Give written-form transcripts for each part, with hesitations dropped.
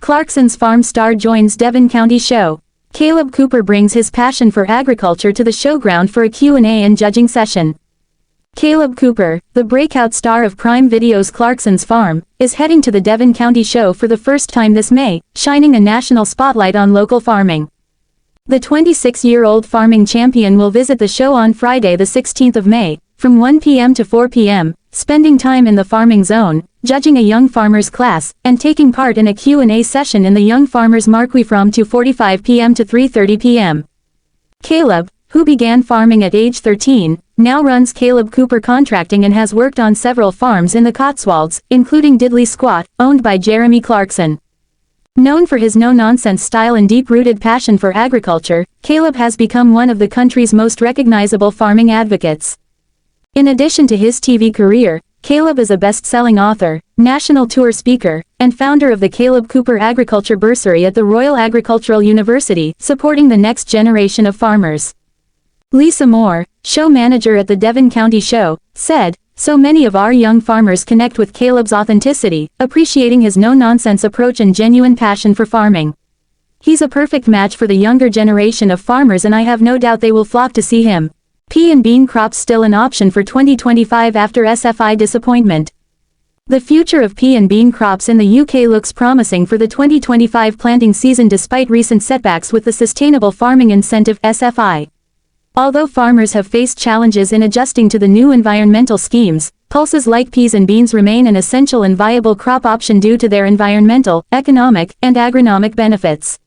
Clarkson Farm star joins Devon County Show. Kaleb Cooper brings his passion for agriculture to the showground for a Q&A and judging session. Kaleb Cooper, the breakout star of Prime Video's Clarkson Farm, is heading to the Devon County Show for the first time this May, shining a national spotlight on local farming. The 26-year-old farming champion will visit the show on Friday the 16th of May, from 1 p.m. to 4 p.m., spending time in the farming zone, judging a young farmers class, and taking part in a Q&A session in the young farmers Marqueefrom 2:45 p.m. to 3:30 p.m. Kaleb, who began farming at age 13, now runs Kaleb Cooper Contracting and has worked on several farms in the Cotswolds, including Diddley Squat, owned by Jeremy Clarkson. Known for his no-nonsense style and deep-rooted passion for agriculture, Kaleb has become one of the country's most recognizable farming advocates. In addition to his TV career, Kaleb is a best-selling author, national tour speaker, and founder of the Kaleb Cooper Agriculture Bursary at the Royal Agricultural University, supporting the next generation of farmers. Lisa Moore, show manager at the Devon County Show, said, "So many of our young farmers connect with Kaleb's authenticity, appreciating his no-nonsense approach and genuine passion for farming. He's a perfect match for the younger generation of farmers, and I have no doubt they will flock to see him." Pea and bean crops still an option for 2025 after SFI disappointment. The future of pea and bean crops in the UK looks promising for the 2025 planting season despite recent setbacks with the Sustainable Farming Incentive (SFI). Although farmers have faced challenges in adjusting to the new environmental schemes, pulses like peas and beans remain an essential and viable crop option due to their environmental, economic, and agronomic benefits.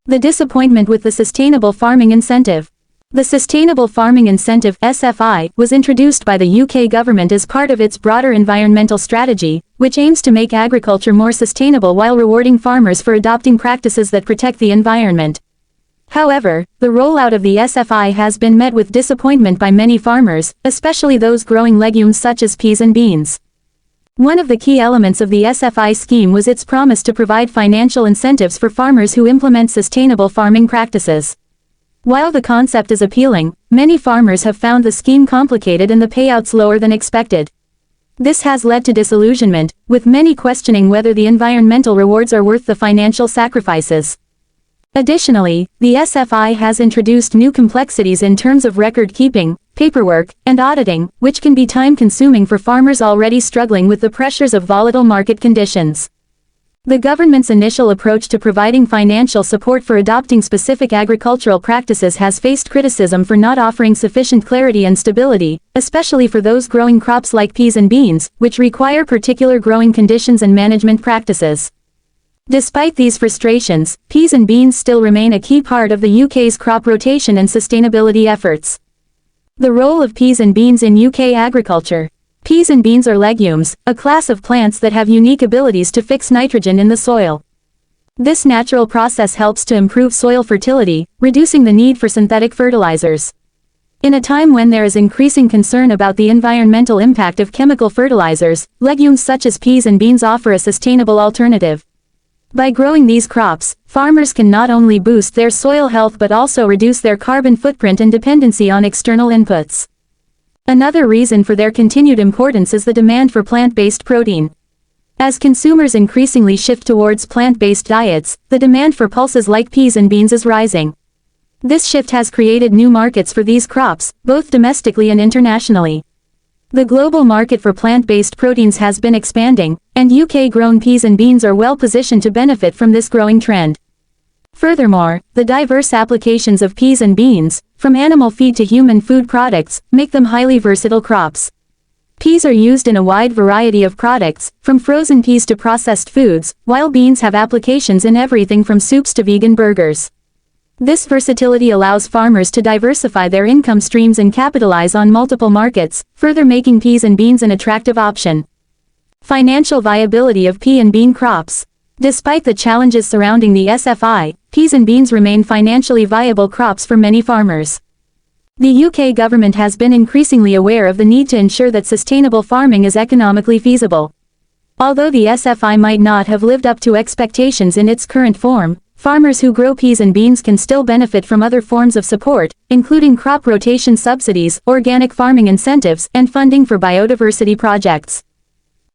The disappointment with the Sustainable Farming Incentive. The Sustainable Farming Incentive (SFI) was introduced by the UK government as part of its broader environmental strategy, which aims to make agriculture more sustainable while rewarding farmers for adopting practices that protect the environment. However, the rollout of the SFI has been met with disappointment by many farmers, especially those growing legumes such as peas and beans. One of the key elements of the SFI scheme was its promise to provide financial incentives for farmers who implement sustainable farming practices. While the concept is appealing, many farmers have found the scheme complicated and the payouts lower than expected. This has led to disillusionment, with many questioning whether the environmental rewards are worth the financial sacrifices. Additionally, the SFI has introduced new complexities in terms of record keeping, paperwork, and auditing, which can be time-consuming for farmers already struggling with the pressures of volatile market conditions. The government's initial approach to providing financial support for adopting specific agricultural practices has faced criticism for not offering sufficient clarity and stability, especially for those growing crops like peas and beans, which require particular growing conditions and management practices. Despite these frustrations, peas and beans still remain a key part of the UK's crop rotation and sustainability efforts. The role of peas and beans in UK agriculture. Peas and beans are legumes, a class of plants that have unique abilities to fix nitrogen in the soil. This natural process helps to improve soil fertility, reducing the need for synthetic fertilizers. In a time when there is increasing concern about the environmental impact of chemical fertilizers, legumes such as peas and beans offer a sustainable alternative. By growing these crops, farmers can not only boost their soil health but also reduce their carbon footprint and dependency on external inputs. Another reason for their continued importance is the demand for plant-based protein. As consumers increasingly shift towards plant-based diets, the demand for pulses like peas and beans is rising. This shift has created new markets for these crops, both domestically and internationally. The global market for plant-based proteins has been expanding, and UK-grown peas and beans are well positioned to benefit from this growing trend. Furthermore, the diverse applications of peas and beans, from animal feed to human food products, make them highly versatile crops. Peas are used in a wide variety of products, from frozen peas to processed foods, while beans have applications in everything from soups to vegan burgers. This versatility allows farmers to diversify their income streams and capitalize on multiple markets, further making peas and beans an attractive option. Financial viability of pea and bean crops. Despite the challenges surrounding the SFI, peas and beans remain financially viable crops for many farmers. The UK government has been increasingly aware of the need to ensure that sustainable farming is economically feasible. Although the SFI might not have lived up to expectations in its current form, farmers who grow peas and beans can still benefit from other forms of support, including crop rotation subsidies, organic farming incentives, and funding for biodiversity projects.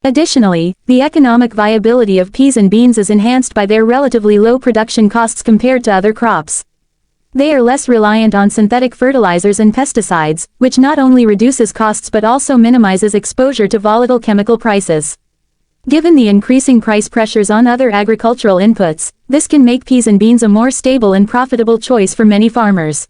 Additionally, the economic viability of peas and beans is enhanced by their relatively low production costs compared to other crops. They are less reliant on synthetic fertilizers and pesticides, which not only reduces costs but also minimizes exposure to volatile chemical prices. Given the increasing price pressures on other agricultural inputs, this can make peas and beans a more stable and profitable choice for many farmers.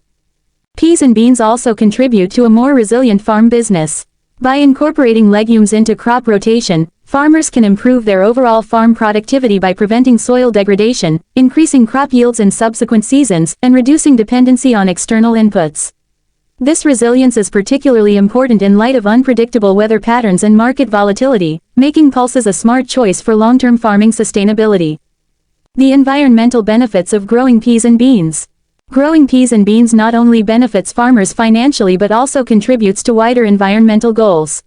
Peas and beans also contribute to a more resilient farm business. By incorporating legumes into crop rotation, farmers can improve their overall farm productivity by preventing soil degradation, increasing crop yields in subsequent seasons, and reducing dependency on external inputs. This resilience is particularly important in light of unpredictable weather patterns and market volatility, making pulses a smart choice for long-term farming sustainability. The environmental benefits of growing peas and beans. Growing peas and beans not only benefits farmers financially but also contributes to wider environmental goals.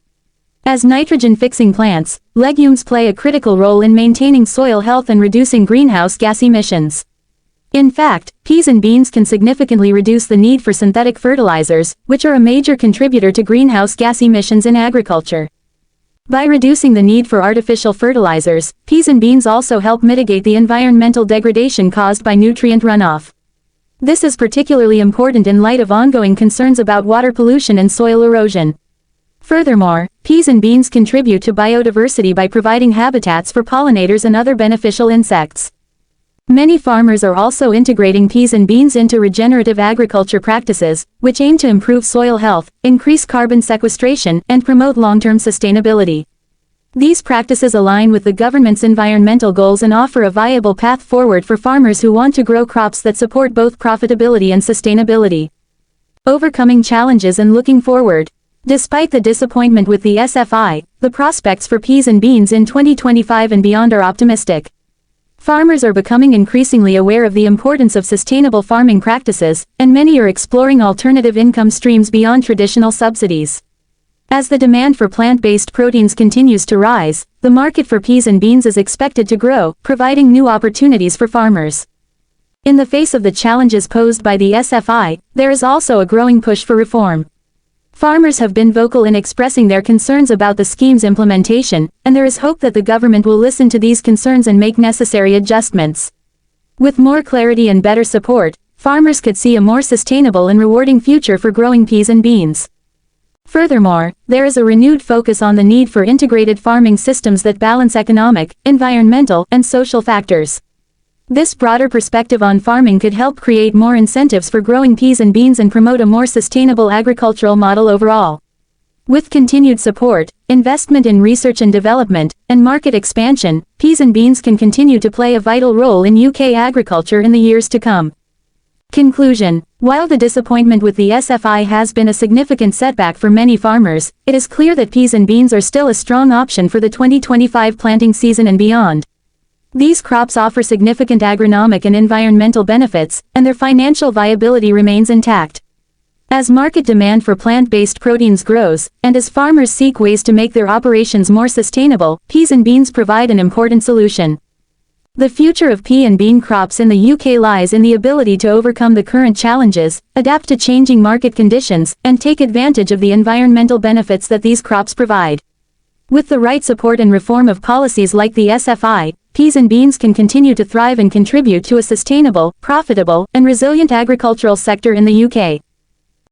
As nitrogen-fixing plants, legumes play a critical role in maintaining soil health and reducing greenhouse gas emissions. In fact, peas and beans can significantly reduce the need for synthetic fertilizers, which are a major contributor to greenhouse gas emissions in agriculture. By reducing the need for artificial fertilizers, peas and beans also help mitigate the environmental degradation caused by nutrient runoff. This is particularly important in light of ongoing concerns about water pollution and soil erosion. Furthermore, peas and beans contribute to biodiversity by providing habitats for pollinators and other beneficial insects. Many farmers are also integrating peas and beans into regenerative agriculture practices, which aim to improve soil health, increase carbon sequestration, and promote long-term sustainability. These practices align with the government's environmental goals and offer a viable path forward for farmers who want to grow crops that support both profitability and sustainability. Overcoming challenges and looking forward. Despite the disappointment with the SFI, the prospects for peas and beans in 2025 and beyond are optimistic. Farmers are becoming increasingly aware of the importance of sustainable farming practices, and many are exploring alternative income streams beyond traditional subsidies. As the demand for plant-based proteins continues to rise, the market for peas and beans is expected to grow, providing new opportunities for farmers. In the face of the challenges posed by the SFI, there is also a growing push for reform. Farmers have been vocal in expressing their concerns about the scheme's implementation, and there is hope that the government will listen to these concerns and make necessary adjustments. With more clarity and better support, farmers could see a more sustainable and rewarding future for growing peas and beans. Furthermore, there is a renewed focus on the need for integrated farming systems that balance economic, environmental, and social factors. This broader perspective on farming could help create more incentives for growing peas and beans and promote a more sustainable agricultural model overall. With continued support, investment in research and development, and market expansion, peas and beans can continue to play a vital role in UK agriculture in the years to come. Conclusion. While the disappointment with the SFI has been a significant setback for many farmers, it is clear that peas and beans are still a strong option for the 2025 planting season and beyond. These crops offer significant agronomic and environmental benefits, and their financial viability remains intact. As market demand for plant-based proteins grows, and as farmers seek ways to make their operations more sustainable, peas and beans provide an important solution. The future of pea and bean crops in the UK lies in the ability to overcome the current challenges, adapt to changing market conditions, and take advantage of the environmental benefits that these crops provide. With the right support and reform of policies like the SFI, peas and beans can continue to thrive and contribute to a sustainable, profitable, and resilient agricultural sector in the UK.